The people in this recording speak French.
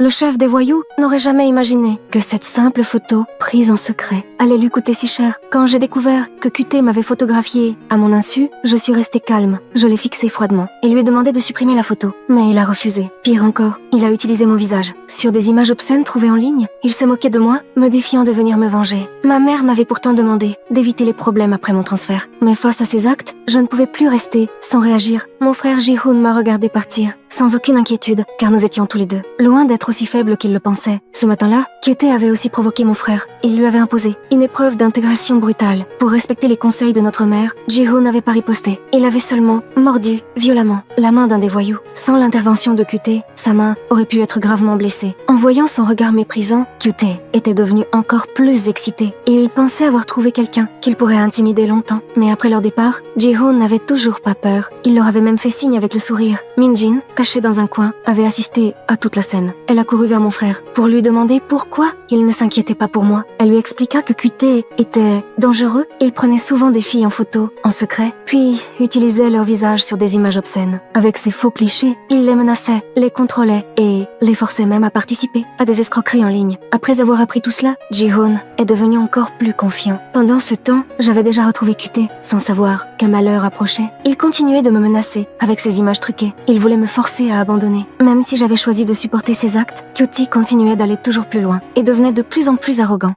Le chef des voyous n'aurait jamais imaginé que cette simple photo, prise en secret, allait lui coûter si cher. Quand j'ai découvert que QT m'avait photographié à mon insu, je suis restée calme. Je l'ai fixé froidement et lui ai demandé de supprimer la photo. Mais il a refusé. Pire encore, il a utilisé mon visage. Sur des images obscènes trouvées en ligne, il s'est moqué de moi, me défiant de venir me venger. Ma mère m'avait pourtant demandé d'éviter les problèmes après mon transfert. Mais face à ces actes, je ne pouvais plus rester sans réagir. Mon frère Ji-hoon m'a regardé partir, sans aucune inquiétude, car nous étions tous les deux. Loin d'être aussi faible qu'il le pensait. Ce matin-là, QT avait aussi provoqué mon frère. Il lui avait imposé une épreuve d'intégration brutale. Pour respecter les conseils de notre mère, Ji-hoon n'avait pas riposté. Il avait seulement mordu violemment la main d'un des voyous. Sans l'intervention de QT, sa main aurait pu être gravement blessée. En voyant son regard méprisant, QT était devenu encore plus excité et il pensait avoir trouvé quelqu'un qu'il pourrait intimider longtemps. Mais après leur départ, Ji-hoon n'avait toujours pas peur. Il leur avait même fait signe avec le sourire. Min-jin, cachée dans un coin, avait assisté à toute la scène. Elle a couru vers mon frère pour lui demander pourquoi il ne s'inquiétait pas pour moi. Elle lui expliqua que QT était dangereux. Il prenait souvent des filles en photo, en secret, puis utilisait leur visage sur des images obscènes. Avec ses faux clichés, il les menaçait, les contrôlait et les forçait même à participer à des escroqueries en ligne. Après avoir appris tout cela, Ji-hoon est devenu encore plus confiant. Pendant ce temps, j'avais déjà retrouvé QT, sans savoir qu'un malheur approchait. Il continuait de me menacer avec ses images truquées. Il voulait me forcer à abandonner. Même si j'avais choisi de supporter ses actes, QT continuait d'aller toujours plus loin et devenait de plus en plus arrogant.